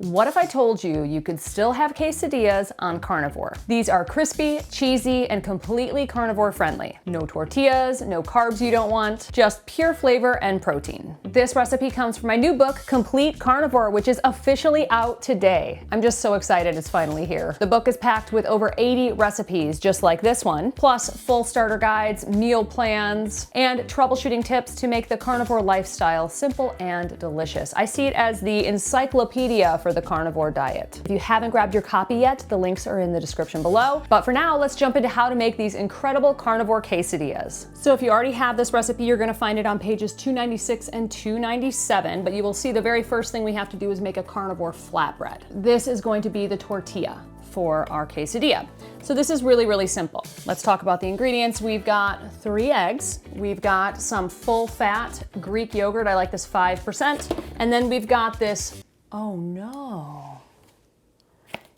What if I told you you could still have quesadillas on carnivore? These are crispy, cheesy, and completely carnivore friendly. No tortillas, no carbs you don't want, just pure flavor and protein. This recipe comes from my new book, Complete Carnivore, which is officially out today. I'm just so excited it's finally here. The book is packed with over 80 recipes, just like this one, plus full starter guides, meal plans, and troubleshooting tips to make the carnivore lifestyle simple and delicious. I see it as the encyclopedia for the carnivore diet. If you haven't grabbed your copy yet, the links are in the description below. But for now, let's jump into how to make these incredible carnivore quesadillas. So if you already have this recipe, you're gonna find it on pages 296 and 297, but you will see the very first thing we have to do is make a carnivore flatbread. This is going to be the tortilla for our quesadilla. So this is really, really simple. Let's talk about the ingredients. We've got 3 eggs. We've got some full fat Greek yogurt. I like this 5%. And then we've got this, oh no.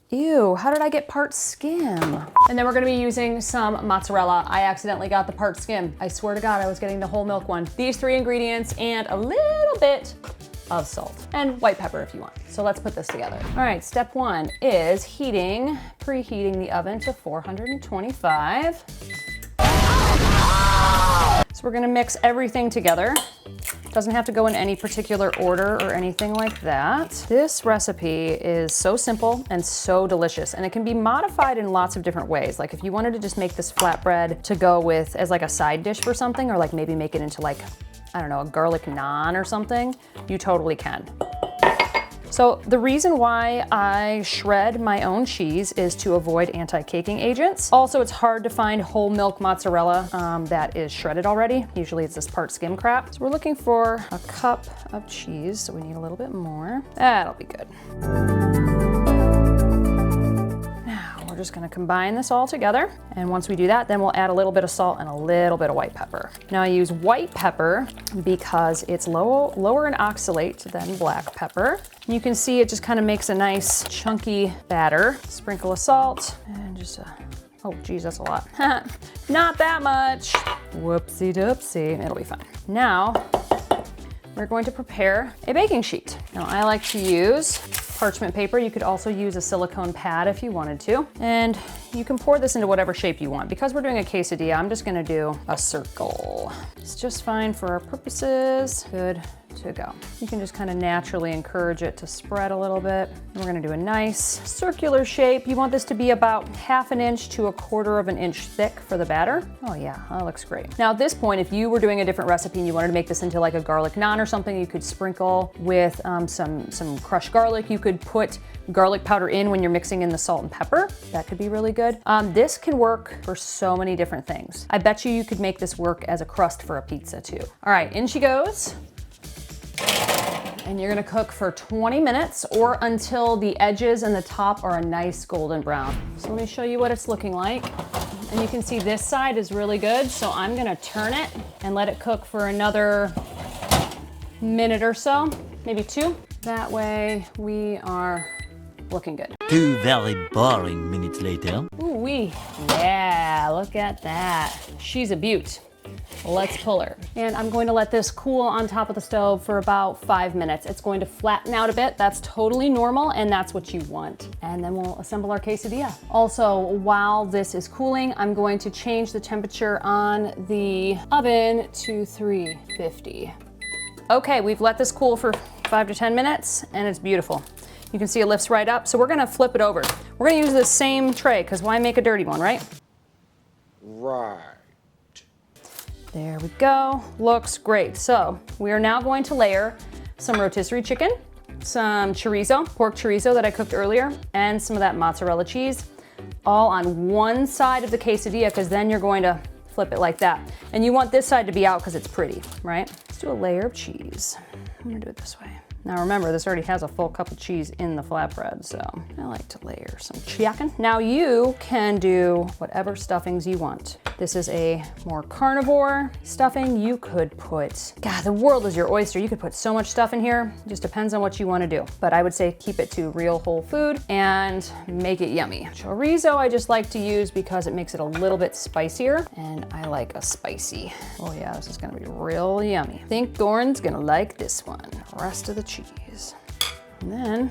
Ew, how did I get part skim? And then we're gonna be using some mozzarella. I accidentally got the part skim. I swear to God, I was getting the whole milk one. These 3 ingredients and a little bit of salt and white pepper if you want. So let's put this together. All right, step 1 is preheating the oven to 425. So we're gonna mix everything together. Doesn't have to go in any particular order or anything like that. This recipe is so simple and so delicious, and it can be modified in lots of different ways. Like if you wanted to just make this flatbread to go with as like a side dish for something, or like maybe make it into like, I don't know, a garlic naan or something, you totally can. So the reason why I shred my own cheese is to avoid anti-caking agents. Also, it's hard to find whole milk mozzarella that is shredded already. Usually it's this part skim crap. So we're looking for a cup of cheese, so we need a little bit more. That'll be good. We're just gonna combine this all together. And once we do that, then we'll add a little bit of salt and a little bit of white pepper. Now I use white pepper because it's lower in oxalate than black pepper. And you can see it just kind of makes a nice chunky batter. Sprinkle of salt and just oh geez, that's a lot. Not that much. Whoopsie doopsie, it'll be fine. Now, we're going to prepare a baking sheet. Now I like to use parchment paper. You could also use a silicone pad if you wanted to. And you can pour this into whatever shape you want. Because we're doing a quesadilla, I'm just gonna do a circle. It's just fine for our purposes. Good to go. You can just kind of naturally encourage it to spread a little bit. We're gonna do a nice circular shape. You want this to be about 1/2 inch to 1/4 inch thick for the batter. Oh yeah, that looks great. Now at this point, if you were doing a different recipe and you wanted to make this into like a garlic naan or something, you could sprinkle with some crushed garlic. You could put garlic powder in when you're mixing in the salt and pepper. That could be really good. This can work for so many different things. I bet you could make this work as a crust for a pizza too. All right, in she goes. And you're gonna cook for 20 minutes or until the edges and the top are a nice golden brown. So let me show you what it's looking like. And you can see this side is really good, so I'm gonna turn it and let it cook for another minute or so, maybe 2. That way we are looking good. 2 very boring minutes later. Ooh-wee, yeah, look at that. She's a beaut. Let's pull her. And I'm going to let this cool on top of the stove for about 5 minutes. It's going to flatten out a bit. That's totally normal, and that's what you want. And then we'll assemble our quesadilla. Also, while this is cooling, I'm going to change the temperature on the oven to 350. Okay, we've let this cool for 5 to 10 minutes, and it's beautiful. You can see it lifts right up, so we're gonna flip it over. We're gonna use the same tray, because why make a dirty one, right? Right. There we go, looks great. So we are now going to layer some rotisserie chicken, some chorizo, pork chorizo that I cooked earlier, and some of that mozzarella cheese, all on one side of the quesadilla, because then you're going to flip it like that. And you want this side to be out because it's pretty, right? Let's do a layer of cheese. I'm gonna do it this way. Now remember, this already has a full cup of cheese in the flatbread, so I like to layer some chicken. Now you can do whatever stuffings you want. This is a more carnivore stuffing. You could put, God, the world is your oyster. You could put so much stuff in here. It just depends on what you want to do. But I would say keep it to real whole food and make it yummy. Chorizo I just like to use because it makes it a little bit spicier, and I like a spicy. Oh yeah, this is gonna be real yummy. I think Goran's gonna like this one. Rest of the cheese. And then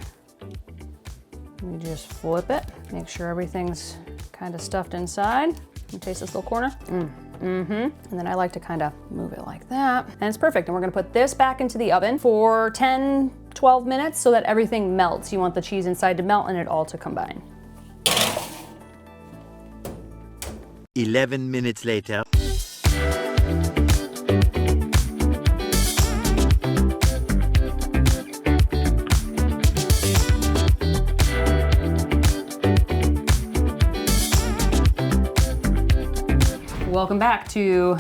You just flip it, make sure everything's kind of stuffed inside. You taste this little corner. And then I like to kind of move it like that. And it's perfect. And we're gonna put this back into the oven for 10, 12 minutes so that everything melts. You want the cheese inside to melt and it all to combine. 11 minutes later. Welcome back to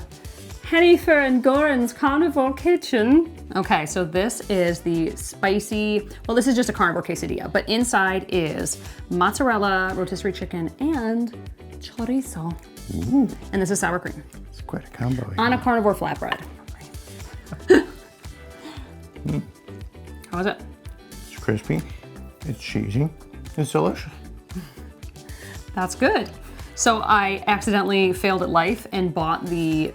Jennifer and Goran's Carnivore Kitchen. Okay, so this is the spicy, well, this is just a carnivore quesadilla, but inside is mozzarella, rotisserie chicken, and chorizo. Ooh, And this is sour cream it's quite a combo here. on a carnivore flatbread. How is it? It's crispy, it's cheesy, it's delicious. That's good. So I accidentally failed at life and bought the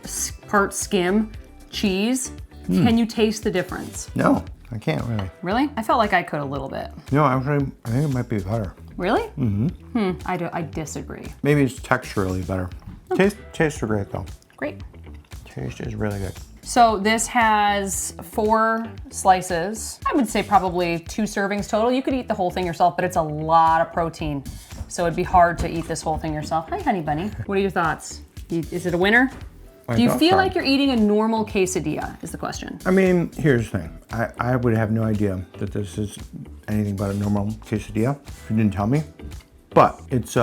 part skim cheese. Can you taste the difference? No, I can't really. Really? I felt like I could a little bit. No, actually, I think it might be better. Really? I disagree. Maybe it's texturally better. Tastes are great though. Great. Taste is really good. So this has 4 slices. I would say probably 2 servings total. You could eat the whole thing yourself, but it's a lot of protein. So it'd be hard to eat this whole thing yourself. Hi, honey bunny. What are your thoughts? Is it a winner? Do you feel like you're eating a normal quesadilla is the question. I mean, here's the thing. I would have no idea that this is anything but a normal quesadilla if you didn't tell me. But it's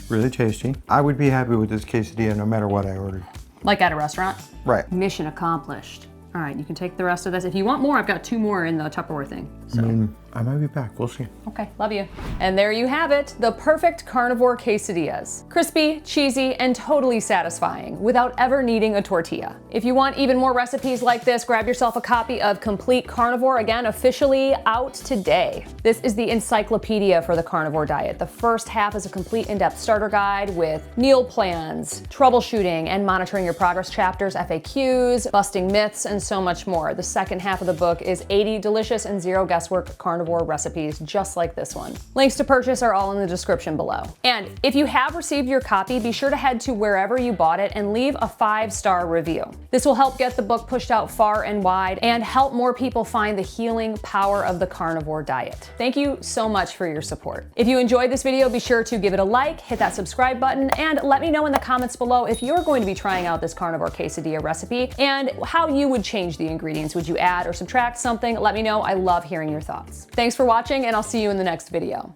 really tasty. I would be happy with this quesadilla no matter what I ordered. Like at a restaurant? Right. Mission accomplished. All right, you can take the rest of this. If you want more, I've got 2 more in the Tupperware thing. So. I might be back, we'll see. Okay, love you. And there you have it, the perfect carnivore quesadillas. Crispy, cheesy, and totally satisfying without ever needing a tortilla. If you want even more recipes like this, grab yourself a copy of Complete Carnivore, again, officially out today. This is the encyclopedia for the carnivore diet. The first half is a complete in-depth starter guide with meal plans, troubleshooting and monitoring your progress chapters, FAQs, busting myths, and so much more. The second half of the book is 80 delicious and zero guesswork carnivore recipes just like this one. Links to purchase are all in the description below. And if you have received your copy, be sure to head to wherever you bought it and leave a 5-star review. This will help get the book pushed out far and wide and help more people find the healing power of the carnivore diet. Thank you so much for your support. If you enjoyed this video, be sure to give it a like, hit that subscribe button, and let me know in the comments below if you're going to be trying out this carnivore quesadilla recipe and how you would change the ingredients. Would you add or subtract something? Let me know. I love hearing your thoughts. Thanks for watching, and I'll see you in the next video.